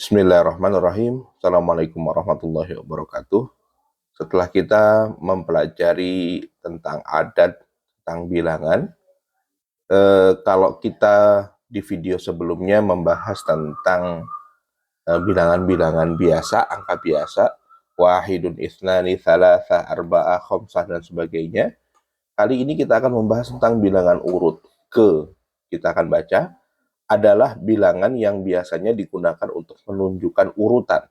Bismillahirrahmanirrahim. Assalamualaikum warahmatullahi wabarakatuh. Setelah kita mempelajari tentang adat, tentang bilangan, kalau kita di video sebelumnya membahas tentang bilangan-bilangan biasa, angka biasa, wahidun, isnani, thalatha, arba'ah, khomsah, dan sebagainya. Kali ini kita akan membahas tentang bilangan urut. Kita akan baca adalah bilangan yang biasanya digunakan untuk menunjukkan urutan,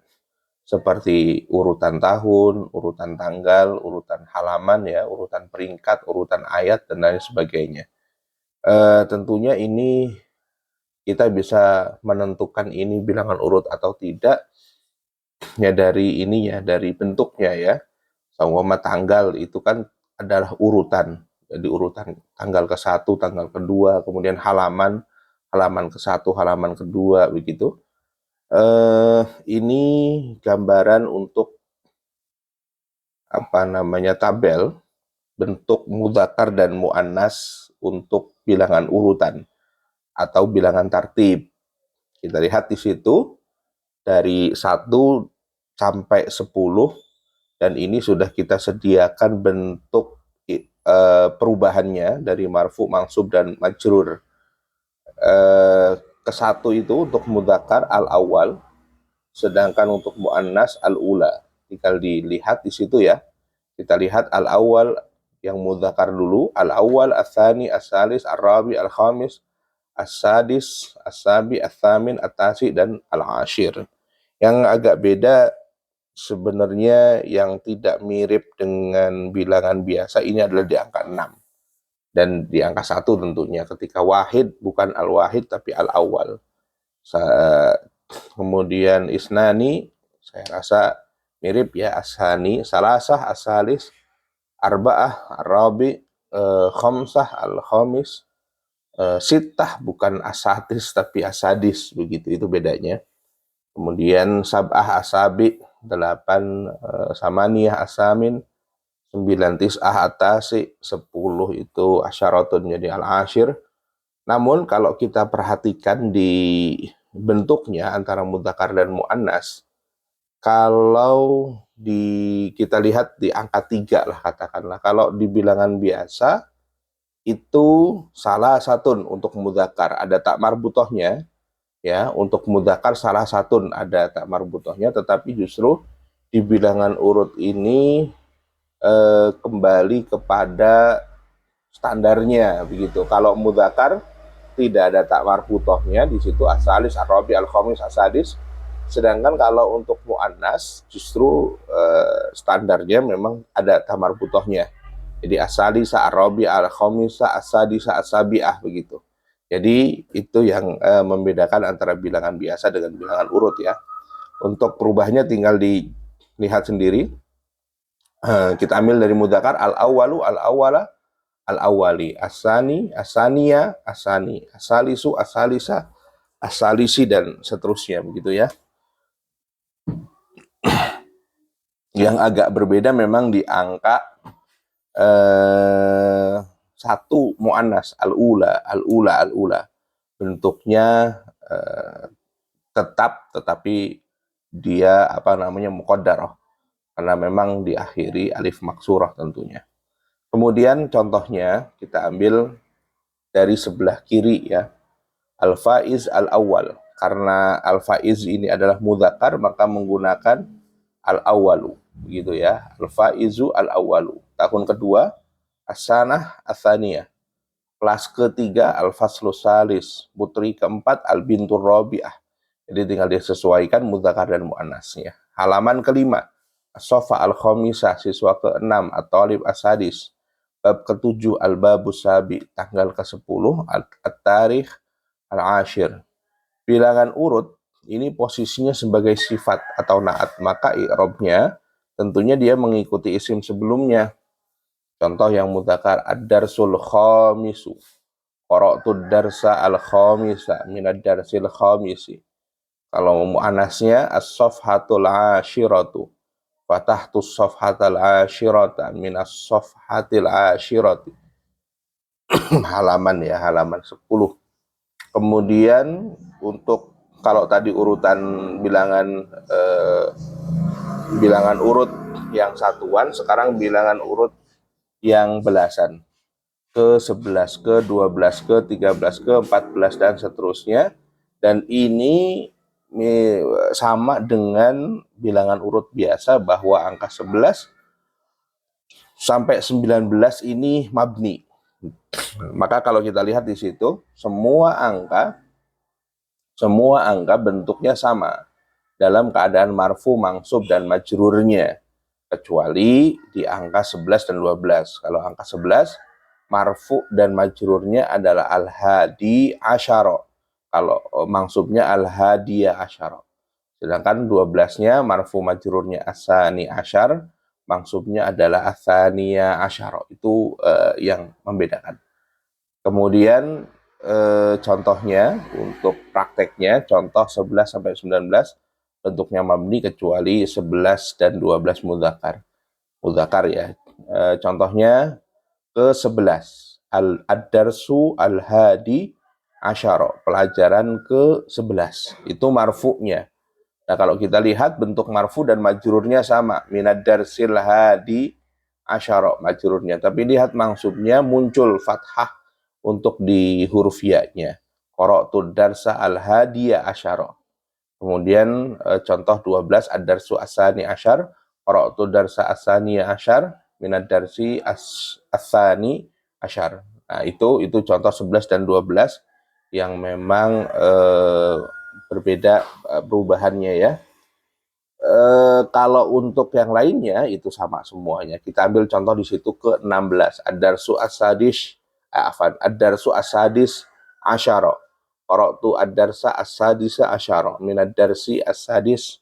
seperti urutan tahun, urutan tanggal, urutan halaman, ya, urutan peringkat, urutan ayat, dan lain sebagainya. Tentunya ini kita bisa menentukan ini bilangan urut atau tidak ya dari ini ya, dari bentuknya ya. Sama tanggal itu kan adalah urutan. Jadi urutan tanggal ke-1, tanggal kedua, kemudian halaman ke-1, halaman kedua, begitu. Ini gambaran untuk tabel bentuk mudzakkar dan muannas untuk bilangan urutan atau bilangan tartib. Kita lihat di situ dari 1 sampai 10, dan ini sudah kita sediakan bentuk perubahannya dari marfu, mansub, dan majrur. Ke-1 itu untuk mudzakkar al-awwal, sedangkan untuk muannas al-ula. Tinggal dilihat di situ ya. Kita lihat al-awwal yang mudzakkar dulu, al-awwal, as-tsani, as-salis, ar-rabi, al-khamis, as-sadis, as-sabi, as-tsamin, at-tasi, dan al-ashir. Yang agak beda sebenarnya, yang tidak mirip dengan bilangan biasa ini adalah di angka 6 dan di angka 1 tentunya. Ketika wahid bukan al-wahid tapi al-awwal. Kemudian isnani saya rasa mirip ya, ashani, salasah, asalis, arba'ah, arabi, khamsah, al-khamis, sittah bukan asatis tapi asadis, begitu, itu bedanya. Kemudian sab'ah, asabi, 8, samaniyah, asamin, 9, tis'ah, atasi, 10 itu asyaratun, jadi al-ashir. Namun kalau kita perhatikan di bentuknya antara mudzakkar dan muannas, kalau kita lihat di angka 3 lah katakanlah, kalau di bilangan biasa itu salah satu untuk mudzakkar ada tak marbutohnya ya, untuk mudzakkar salah satu ada tak marbutohnya, tetapi justru di bilangan urut ini kembali kepada standarnya, begitu. Kalau mudzakkar tidak ada tak marbutohnya di situ, asalis, ar-rabi, al-khamis, asadis. Sedangkan kalau untuk muannas justru standarnya memang ada tak marbutohnya. Jadi asalisa, ar-rabi, al-khamisa, asadisa, asabiah, begitu. Jadi itu yang membedakan antara bilangan biasa dengan bilangan urut ya. Untuk perubahannya tinggal dilihat sendiri. Kita ambil dari mudzakkar al-awwalu, al-awwala, al-awwali, asani, asaniya, asani, asalisu, asalisa, asalisi, dan seterusnya, begitu ya. Yang agak berbeda memang di angka 1 muannas, al-ula, al-ula, al-ula. Bentuknya tetap, tetapi dia muqaddarah, karena memang diakhiri alif maksurah tentunya. Kemudian contohnya kita ambil dari sebelah kiri ya, al-faiz al-awwal. Karena al-faiz ini adalah mudzakkar, maka menggunakan al-awwalu, begitu ya. Al-faizu al-awwalu. Tahun kedua, as-sanah ats-tsaniyah. Kelas ketiga, al-faslu salis. Putri keempat, al-bintur rabi'ah. Jadi tinggal disesuaikan mudzakkar dan muannasnya. Halaman kelima, as-sofa al-khamisah, siswa ke-6, at-talib as-sadis. Bab ke-7, al-babus sabi, tanggal ke-10, at-tarikh al-ashir. Bilangan urut ini posisinya sebagai sifat atau naat, maka i'rabnya tentunya dia mengikuti isim sebelumnya. Contoh yang mudzakkar, ad-darsul khamisu, qara'tud darsa al-khamisa minad darsil khamisi. Kalau muannasnya as-safhatul ashiratu, fatahtus safhatal ashirata minas safhatil ashirati. Halaman ya, halaman 10. Kemudian untuk kalau tadi urutan bilangan urut yang satuan, sekarang bilangan urut yang belasan, ke 11, ke 12, ke 13, ke 14 dan seterusnya. Dan ini sama dengan bilangan urut biasa, bahwa angka 11 sampai 19 ini mabni. Maka kalau kita lihat di situ, semua angka bentuknya sama dalam keadaan marfu, mangsub, dan majrurnya, kecuali di angka 11 dan 12. Kalau angka 11, marfu dan majrurnya adalah al-hadi asyara. Kalau mangsubnya al-hadiya asyara. Sedangkan 12-nya marfu majrurnya asani asyar, mangsubnya adalah asaniya asyara. Itu yang membedakan. Kemudian contohnya untuk prakteknya, contoh 11 sampai 19 bentuknya mabni kecuali 11 dan 12 mudzakkar. Mudzakkar ya. Contohnya ke 11, ad-darsu al-hadi asyara, pelajaran ke 11. Itu marfu'nya. Nah, kalau kita lihat bentuk marfu dan majrurnya sama, minad darsil hadi asyara majrurnya. Tapi lihat mangsubnya muncul fathah untuk di huruf ya-nya. Qara'tu darsa al-hadiya asyara. Kemudian contoh 12, ad-darsu asani asyar, qara'tu darsa asaniya asyar, minad darsi asani asyar. Nah, itu contoh 11 dan 12 yang memang berbeda perubahannya ya. Kalau untuk yang lainnya itu sama semuanya. Kita ambil contoh di situ ke 16, ad-darsu as-sadis ad-darsu as-sadis asyara, qara'tu ad-darsa as-sadisa asyara, minad darsi as-sadisa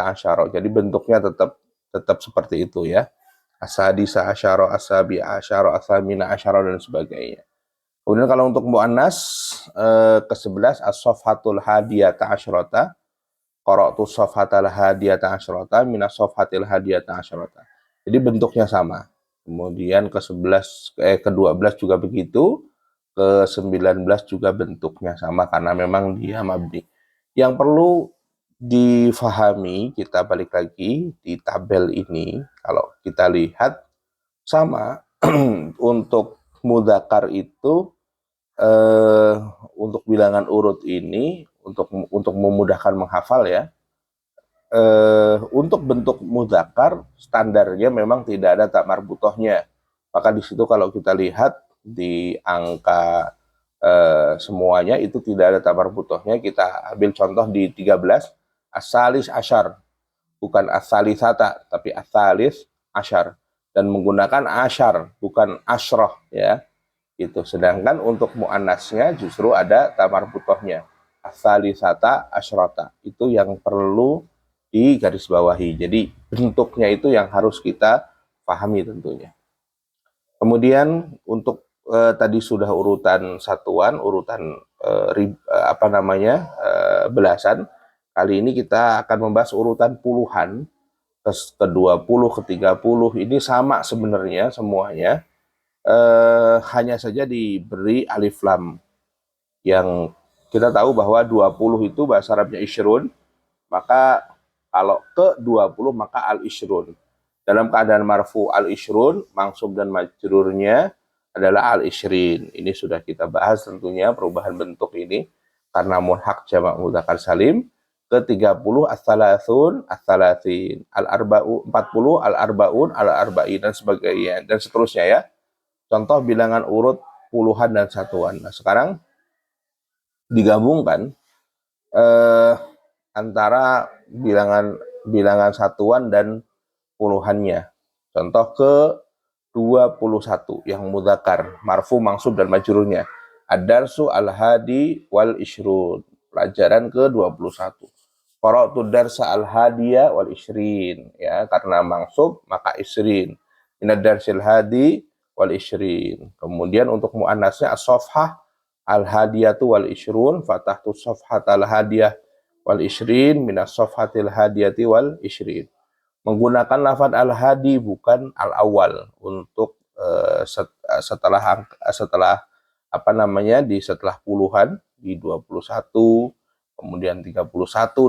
asyara. Jadi bentuknya tetap seperti itu ya. As-sadisa asyara, as-sabi asyara, as-samina asyara, dan sebagainya. Kemudian kalau untuk muannas ke-11, as-safhatul hadiyata asyrata, qara'tu safhatal hadiyata asyrata minas safhatil hadiyata asyrata. Jadi bentuknya sama. Kemudian ke-12 juga begitu, ke-19 juga bentuknya sama karena memang dia mabni. Yang perlu difahami, kita balik lagi di tabel ini, kalau kita lihat sama untuk mudzakkar itu untuk bilangan urut ini, untuk memudahkan menghafal ya, untuk bentuk mudzakkar standarnya memang tidak ada tak marbutohnya. Maka di situ kalau kita lihat di angka semuanya itu tidak ada tak marbutohnya. Kita ambil contoh di 13, as-salis asyar, bukan as-salisata tapi as-salis asyar, dan menggunakan asyar bukan asyrah ya. Itu. Sedangkan untuk muannasnya justru ada tamar butohnya, as-salisata asyrata. Itu yang perlu digarisbawahi. Jadi bentuknya itu yang harus kita pahami tentunya. Kemudian untuk tadi sudah urutan satuan, urutan belasan. Kali ini kita akan membahas urutan puluhan, ke-20, ke-30. Ini sama sebenarnya semuanya. Hanya saja diberi alif lam, yang kita tahu bahwa 20 itu bahasa Arabnya isyrun, maka kalau ke 20 maka al-isyrun. Dalam keadaan marfu al-isyrun, mangsub dan majrurnya adalah al-isrin. Ini sudah kita bahas tentunya perubahan bentuk ini karena mulhaq jamak mudzakkar salim. Ke-30 as-salasun as-salasin, al-arba'u 40, al-arba'un al-arba'in, dan sebagainya dan seterusnya ya. Contoh bilangan urut puluhan dan satuan. Nah, sekarang digabungkan antara bilangan satuan dan puluhannya. Contoh ke 21 yang mudzakkar, marfu, mangsub, dan majrurnya. Ad-darsu al-hadi wal isyrun, pelajaran ke 21. Qara'tu darsa al-hadiya wal isrin, ya, karena mangsub maka isrin. Minad darsil hadi wal isrin. Kemudian untuk muannasnya as-safhah al-hadiyatu wal isrun, fatahtu safhat al-hadiyah wal isrin minas safhatil hadiyati wal isrin. Menggunakan lafaz al-hadi bukan al-awwal untuk setelah puluhan di 21, kemudian 31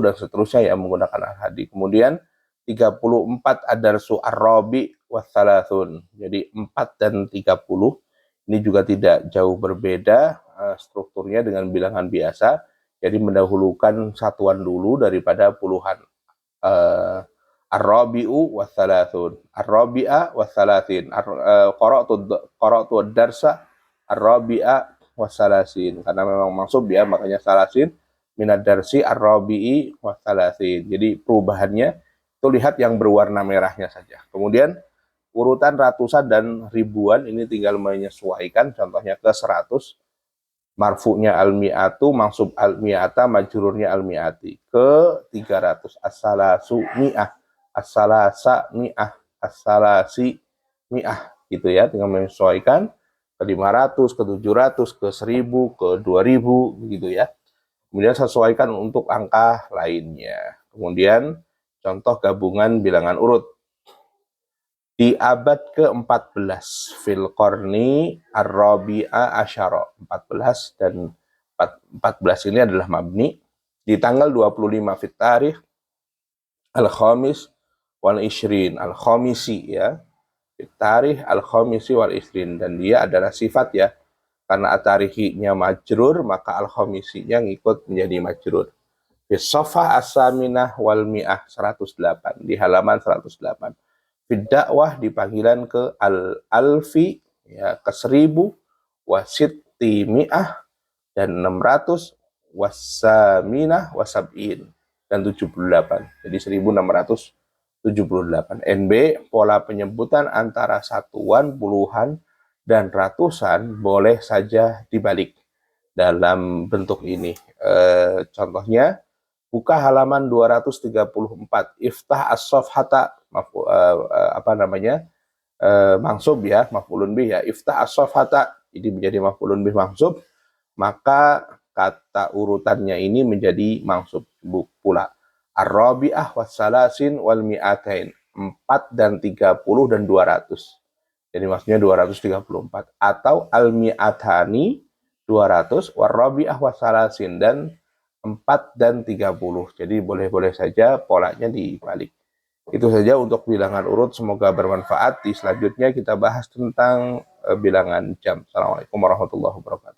dan seterusnya ya menggunakan al-hadi. Kemudian 34 ad-darsu ar-rabi wathalathun. Jadi 4 dan 30 ini juga tidak jauh berbeda strukturnya dengan bilangan biasa. Jadi mendahulukan satuan dulu daripada puluhan. Ar-rabi'u wathalathun, ar-rabi'a wathalathin, qara'tu ad-darsa ar-rabi'a wathalasin. Karena memang maksud ya, makanya salasin minad darsi ar-rabi'i wathalasin. Jadi perubahannya itu lihat yang berwarna merahnya saja. Kemudian urutan ratusan dan ribuan ini tinggal menyesuaikan, contohnya ke 100, marfu'nya al-mi'atu, mansub al-mi'ata, majrurnya al-mi'ati. Ke 300 as-salasu mi'ah, as-salasa mi'ah, as-salasi mi'ah, gitu ya, tinggal menyesuaikan ke 500, ke 700, ke 1000, ke 2000, gitu ya. Kemudian sesuaikan untuk angka lainnya. Kemudian contoh gabungan bilangan urut. Di abad ke-14 fil qarni ar-rabi'a asyara, 14 dan 14 ini adalah mabni. Di tanggal 25 fit tarikh al-khamis wal ishrin, al-khamisi ya, fit tarikh al-khamisi wal ishrin, dan dia adalah sifat ya, karena at-tarihinya majrur maka al-khamisinya ngikut menjadi majrur. Fi safhah as-saminah wal mi'ah, 108, di halaman 108. Dakwah di panggilan ke al-alfi ya, ke 1000, wasitti mi'ah dan 600, wasaminah wasab'in dan 78. Jadi 1678. NB, pola penyebutan antara satuan, puluhan dan ratusan boleh saja dibalik dalam bentuk ini. Contohnya, buka halaman 234, iftah as-safhata, mansub ya, maf'ulun bih ya, iftah as-safhata, ini menjadi maf'ulun bih mansub, maka kata urutannya ini menjadi mansub pula. Ar-rabi'ah wassalasin wal mi'atain, 4 dan 30 dan 200. Jadi maksudnya 234. Atau al-mi'atani, 200, war-rabi'ah wassalasin, dan 4 dan 30. Jadi boleh-boleh saja polanya dibalik. Itu saja untuk bilangan urut, semoga bermanfaat. Di selanjutnya kita bahas tentang bilangan jam. Assalamualaikum warahmatullahi wabarakatuh.